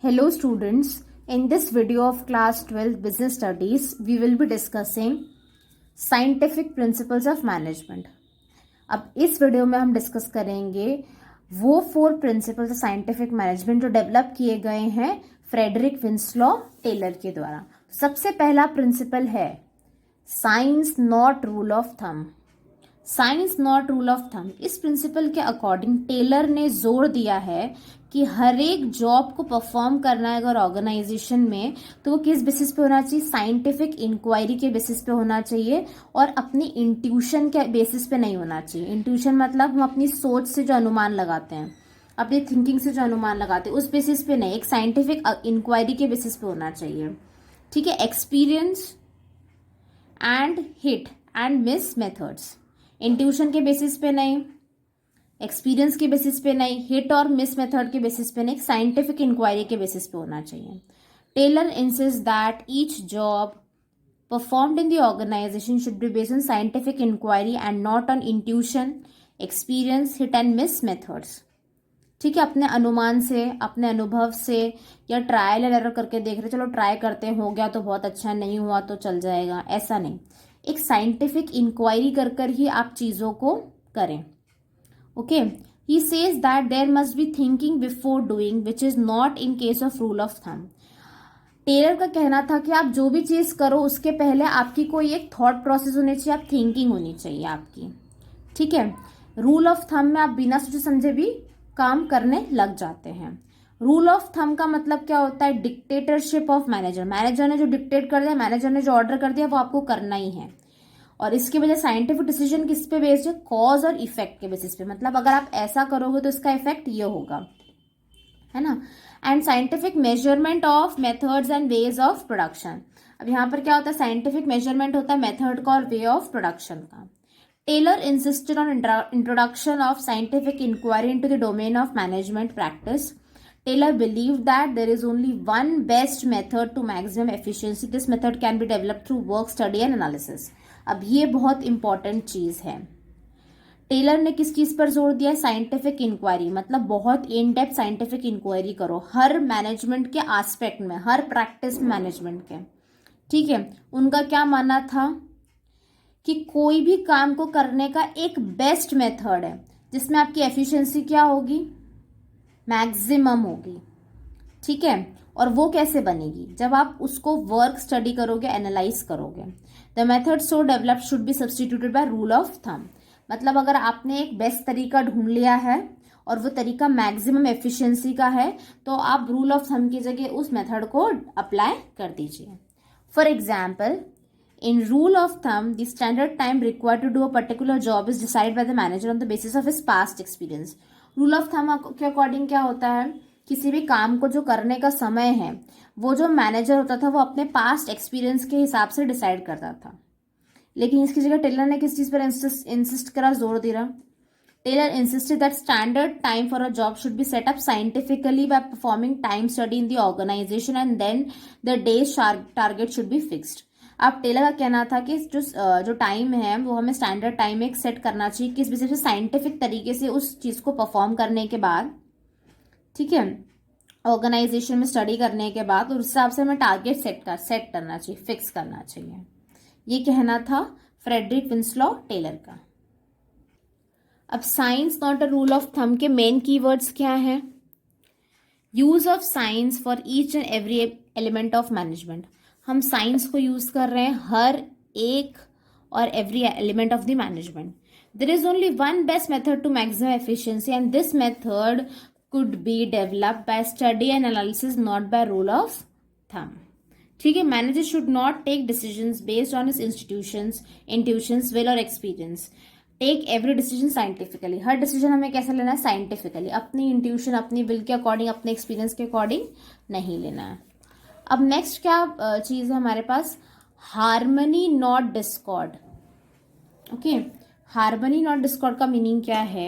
Hello students, in this video of class 12 business studies, we will be discussing scientific principles of management. अब इस video में हम discuss करेंगे वो 4 principles of scientific management जो develop किए गए हैं फ्रेडरिक विंस्लॉ टेलर के द्वारा। सबसे पहला प्रिंसिपल है science not rule of thumb. Science not rule of thumb, इस प्रिंसिपल के अकॉर्डिंग टेलर ने जोर दिया है कि हर एक जॉब को परफॉर्म करना है अगर ऑर्गेनाइजेशन में तो वो किस बेसिस पे होना चाहिए, साइंटिफिक इंक्वायरी के बेसिस पे होना चाहिए और अपनी इंट्यूशन के बेसिस पे नहीं होना चाहिए। इंट्यूशन मतलब हम अपनी सोच से जो अनुमान लगाते हैं, अपनी थिंकिंग से जो अनुमान लगाते हैं उस बेसिस पे नहीं, एक साइंटिफिक इंक्वायरी के बेसिस पे होना चाहिए। ठीक है, experience and hit and miss methods, intuition के बेसिस पे नहीं, एक्सपीरियंस के बेसिस पे नहीं, हिट और मिस मेथड के बेसिस पे नहीं, साइंटिफिक इंक्वायरी के बेसिस पे होना चाहिए। Taylor insist that each job performed in the organisation should be based on scientific inquiry and not on intuition, experience, hit and miss methods. ठीक है, अपने अनुमान से, अपने अनुभव से या ट्रायल एंड एरर करके देख रहे, चलो ट्राई करते हैं, हो गया तो बहुत अच्छा, नहीं हुआ तो चल जाएगा, ऐसा नहीं। एक साइंटिफिक इंक्वायरी कर कर ही आप चीज़ों को करें। Okay, he says that there must be thinking before doing which is not in case of rule of thumb. Taylor का कहना था कि आप जो भी चीज़ करो उसके पहले आपकी कोई एक थॉट प्रोसेस होनी चाहिए, आप थिंकिंग होनी चाहिए आपकी। ठीक है, रूल ऑफ थंब में आप बिना सोचे समझे भी काम करने लग जाते हैं। रूल ऑफ थंब का मतलब क्या होता है, डिक्टेटरशिप ऑफ मैनेजर। मैनेजर ने जो डिक्टेट कर दिया, मैनेजर ने जो ऑर्डर कर दिया वो आपको करना ही है। और इसके वजह साइंटिफिक डिसीजन किस पे बेस्ड है, कॉज और इफेक्ट के बेसिस पे। मतलब अगर आप ऐसा करोगे तो इसका इफेक्ट ये होगा, है ना। And scientific measurement of methods and ways of production. अब यहाँ पर क्या होता है, साइंटिफिक मेजरमेंट होता है मेथड का और वे ऑफ प्रोडक्शन का। Taylor insisted on introduction of scientific inquiry into the domain of management practice. Taylor believed that there is only one best method to maximum efficiency. This method can be developed through work, study and analysis. अब ये बहुत important चीज है। Taylor ने किस चीज पर जोर दिया है, साइंटिफिक इंक्वायरी। मतलब बहुत इन डेप्थ साइंटिफिक इंक्वायरी करो हर मैनेजमेंट के एस्पेक्ट में, हर प्रैक्टिस मैनेजमेंट के। ठीक है, उनका क्या मानना था कि कोई भी काम को करने का एक बेस्ट मेथड है जिसमें आपकी एफिशिएंसी क्या होगी, मैक्सिमम होगी। ठीक है, और वो कैसे बनेगी, जब आप उसको वर्क स्टडी करोगे, एनालाइज करोगे। The method so developed should be substituted bye rule of thumb. मतलब अगर आपने एक बेस्ट तरीका ढूंढ लिया है और वो तरीका मैक्सिमम एफिशिएंसी का है तो आप रूल ऑफ थंब की जगह उस मेथड को अप्लाई कर दीजिए। For example, in rule of thumb, the standard time required to do a particular job is decided by the manager on the basis of his past experience. Rule of thumb के according क्या होता है, किसी भी काम को जो करने का समय है वो जो मैनेजर होता था वो अपने पास्ट एक्सपीरियंस के हिसाब से डिसाइड करता था। लेकिन इसकी जगह टेलर ने किस चीज पर इंसिस्ट करा, जोर दिया। Taylor insisted that standard time for a job should be set up scientifically by performing time study in the organization and then the day's target should be fixed. अब टेलर का कहना था कि जो टाइम है वो हमें स्टैंडर्ड टाइम एक सेट करना चाहिए, किस बेसिस पे, साइंटिफिक तरीके से उस चीज़ को परफॉर्म करने के बाद, ठीक है, ऑर्गेनाइजेशन में स्टडी करने के बाद, और उस हिसाब से हमें टारगेट सेट करना चाहिए, फिक्स करना चाहिए। ये कहना था फ्रेडरिक विंस्लॉ टेलर का। अब science not a rule of thumb के मेन कीवर्ड्स क्या है, use of science for each and every element of management. हम साइंस को यूज कर रहे हैं हर एक और every element of the management. There is only one best method to maximum efficiency and this method could be developed by study and analysis, not by rule of thumb. ठीक है, manager should not take decisions based on his intuitions, will or experience. Take every decision scientifically. हर decision हमें कैसे लेना है, scientifically, अपनी intuition, अपनी will के अकॉर्डिंग, अपने एक्सपीरियंस के अकॉर्डिंग नहीं लेना है। अब नेक्स्ट क्या चीज है हमारे पास, harmony not discord. Okay, harmony not discord का मीनिंग क्या है,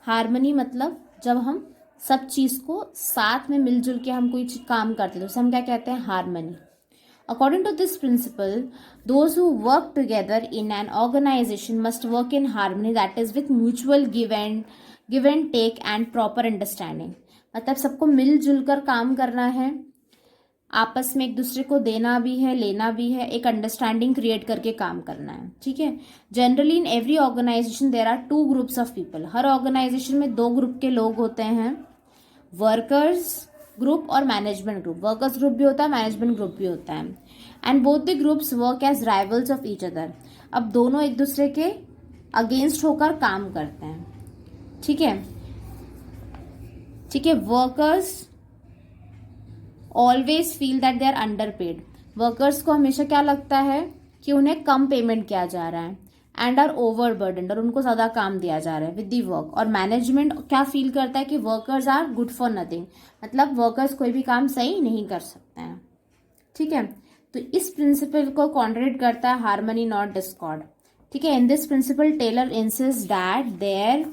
हार्मनी मतलब जब हम सब चीज को साथ में मिलजुल के हम कोई काम करते हैं तो हम क्या कहते हैं, harmony. According to this principle, those who work together in an organisation must work in harmony, that is with mutual give and take and proper understanding. मतलब सबको मिलजुल कर काम करना है, आपस में एक दूसरे को देना भी है, लेना भी है, एक अंडरस्टैंडिंग क्रिएट करके काम करना है, ठीक है। Generally in every organisation there are 2 groups of people. हर ऑर्गेनाइजेशन में 2 ग्रुप के लोग होते हैं, वर्कर्स ग्रुप और मैनेजमेंट ग्रुप। वर्कर्स ग्रुप भी होता है, मैनेजमेंट ग्रुप भी होता है। And both the groups work as rivals of each other. अब दोनों एक दूसरे के अगेंस्ट होकर काम करते हैं, ठीक है, ठीक है। Workers always feel that they are underpaid. Workers को हमेशा क्या लगता है कि उन्हें कम पेमेंट किया जा रहा है, एंड आर ओवर बर्डन, और उनको ज्यादा काम दिया जा रहा है विद दी वर्क। और मैनेजमेंट क्या फील करता है कि workers are good for nothing, मतलब वर्कर्स कोई भी काम सही नहीं कर सकते हैं, ठीक है। तो इस प्रिंसिपल को कॉन्ट्रडिक्ट करता है हार्मनी नॉट डिस्कॉर्ड, ठीक है। In this principle Taylor insist that there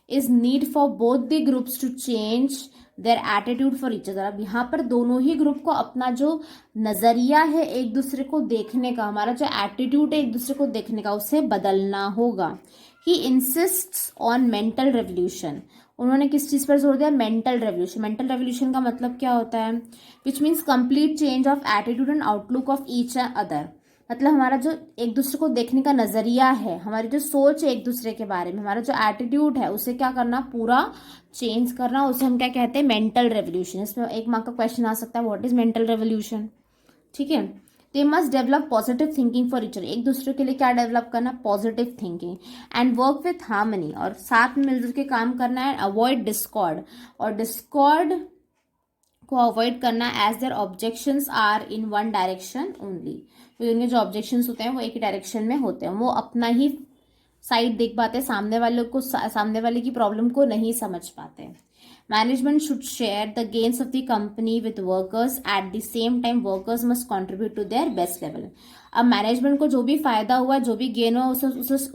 is need for both the groups to change their attitude for each other. अब यहाँ पर दोनों ही ग्रुप को अपना जो नजरिया है एक दूसरे को देखने का, हमारा जो एटीट्यूड है एक दूसरे को देखने का, उसे बदलना होगा। ही इंसिस्ट्स ऑन मेंटल रेवोल्यूशन। उन्होंने किस चीज पर जोर दिया? Mental revolution. मेंटल रेवोल्यूशन का मतलब क्या होता है? Which means complete change of attitude and outlook of each other. मतलब हमारा जो एक दूसरे को देखने का नजरिया है, हमारी जो सोच है एक दूसरे के बारे में, हमारा जो एटीट्यूड है, उसे क्या करना? पूरा चेंज करना। उसे हम क्या कहते हैं? Mental revolution. इसमें 1 मार्क का क्वेश्चन आ सकता है, व्हाट इज मेंटल रेवोल्यूशन, ठीक है। They must develop positive thinking for each other. एक दूसरे के लिए क्या डेवलप करना? Positive thinking. And work with harmony, और साथ में मिलजुल के काम करना है। अवॉइड डिस्कॉर्ड, और डिस्कॉर्ड को अवॉइड करना as their objections are in one direction only. तो उनके जो ऑब्जेक्शंस होते हैं वो एक ही डायरेक्शन में होते हैं, वो अपना ही साइड देख पाते हैं, सामने वाले की प्रॉब्लम को नहीं समझ पाते। Management should share the gains of the company with workers, at the same time workers must contribute to their best level. अब मैनेजमेंट को जो भी फायदा हुआ, जो भी गेन हुआ, उसे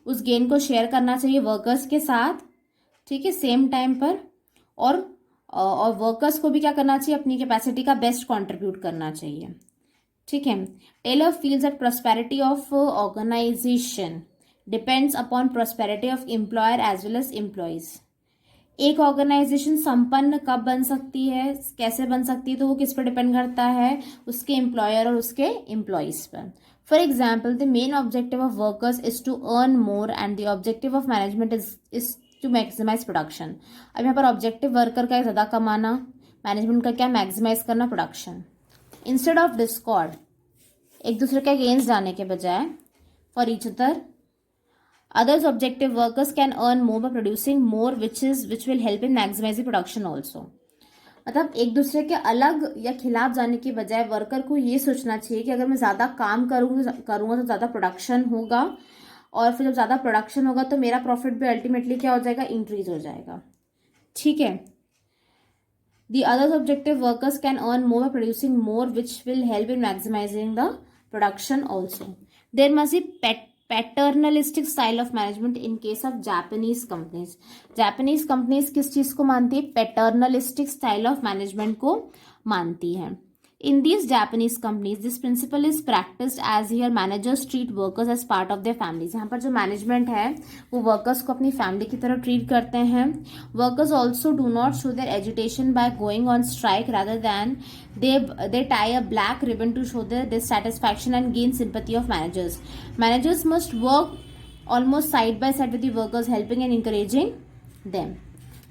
उस गेन को शेयर करना चाहिए वर्कर्स के साथ, ठीक है, सेम टाइम पर। और वर्कर्स को भी क्या करना चाहिए? अपनी कैपेसिटी का बेस्ट कंट्रीब्यूट करना चाहिए, ठीक है। Taylor feels that prosperity of organisation depends upon prosperity of employer as well as employees. एक ऑर्गेनाइजेशन संपन्न कब बन सकती है, कैसे बन सकती है, तो वो किस पर डिपेंड करता है? उसके एम्प्लॉयर और उसके एम्प्लॉयज पर। For example, the main objective of workers is to earn more and the objective of management is to maximize production. अब यहाँ पर ऑब्जेक्टिव वर्कर का ज़्यादा कमाना, मैनेजमेंट का क्या? मैक्सिमाइज करना प्रोडक्शन। इंस्टेड ऑफ डिस्कॉर्ड, एक दूसरे के अगेंस्ट जाने के बजाय, for each other, others objective workers can earn more by producing more, which will help in maximize the production also। मतलब एक दूसरे के अलग या खिलाफ जाने की बजाय वर्कर को ये सोचना चाहिए कि अगर मैं ज़्यादा काम करूँगा तो ज़्यादा प्रोडक्शन होगा, और फिर जब ज़्यादा प्रोडक्शन होगा तो मेरा प्रॉफिट भी अल्टीमेटली क्या हो जाएगा? इंक्रीज हो जाएगा, ठीक है। The other objective workers can earn more by producing more, which will help in maximizing the production also। There must be paternalistic style of management in case of Japanese companies. Japanese companies किस चीज को मानती है? Paternalistic style of management को मानती है। In these Japanese companies this principle is practised as here managers treat workers as part of their families. यहाँ पर जो मैनेजमेंट है वो वर्कर्स को अपनी फैमिली की तरह ट्रीट करते हैं। Workers also do not show their agitation by going on strike, rather than they tie a black ribbon to show their dissatisfaction and gain sympathy of managers. Managers must work almost side by side with the workers, helping and encouraging them।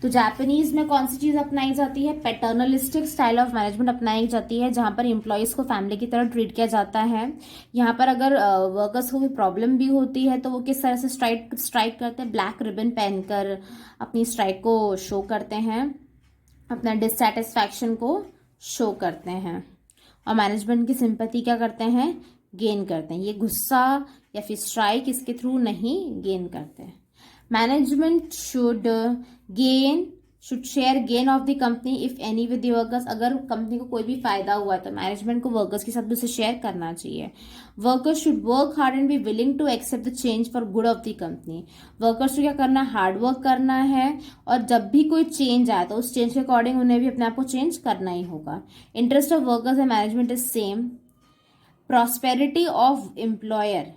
तो Japanese में कौन सी चीज अपनाई जाती है? Paternalistic style of management अपनाई जाती है, जहां पर एम्प्लॉयज को फैमिली की तरह ट्रीट किया जाता है। यहाँ पर अगर वर्कर्स को कोई प्रॉब्लम भी होती है तो वो किस तरह से स्ट्राइक करते हैं? ब्लैक रिबन पहनकर अपनी स्ट्राइक को शो करते हैं, अपना डिससेटिस्फैक्शन को शो करते हैं, और मैनेजमेंट की सिंपैथी क्या करते हैं? गेन करते हैं। ये गुस्सा या फिर स्ट्राइक इसके थ्रू नहीं गेन करते हैं। Management should share gain of the company if any with the workers. अगर कंपनी को कोई भी फायदा हुआ है तो मैनेजमेंट को वर्कर्स के साथ उसे शेयर करना चाहिए। Workers should work hard and be willing to accept the change for good of the company. Workers को क्या करना है? हार्ड वर्क करना है, और जब भी कोई चेंज आए तो उस चेंज के अकॉर्डिंग उन्हें भी अपने आप को चेंज करना ही होगा। Interest of workers and management is same. Prosperity of employer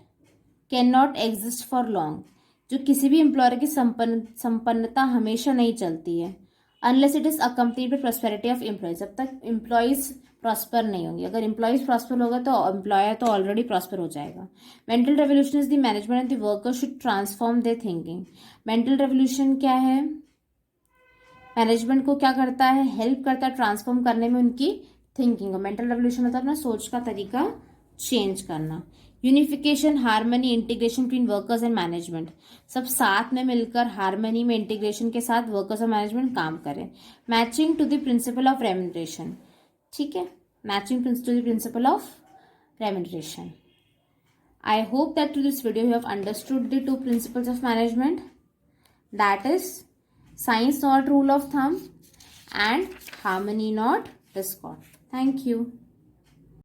can not exist for long. जो किसी भी एम्प्लॉयर की संपन्नता हमेशा नहीं चलती है। Unless it is accompanied with prosperity of employees, जब तक एम्प्लॉयज प्रॉस्पर नहीं होंगे। अगर एम्प्लॉयज प्रॉस्पर होगा तो एम्प्लॉयर तो ऑलरेडी प्रॉस्पर हो जाएगा। Mental revolution is the management and the worker should transform there thinking. Mental revolution क्या है? मैनेजमेंट को क्या करता है? हेल्प करता है ट्रांसफॉर्म करने में उनकी थिंकिंग को। मेंटल रेवोल्यूशन मतलब अपना सोच का तरीका चेंज करना। Unification, harmony, integration between workers and management, सब साथ में मिलकर हार्मनी में, इंटीग्रेशन के साथ वर्कर्स और मैनेजमेंट काम करें। Matching to the principle of remuneration, ठीक है, matching to the principle of remuneration. I hope that through this video you have understood the two principles of management, that is science not rule of thumb and harmony not discord. Thank you.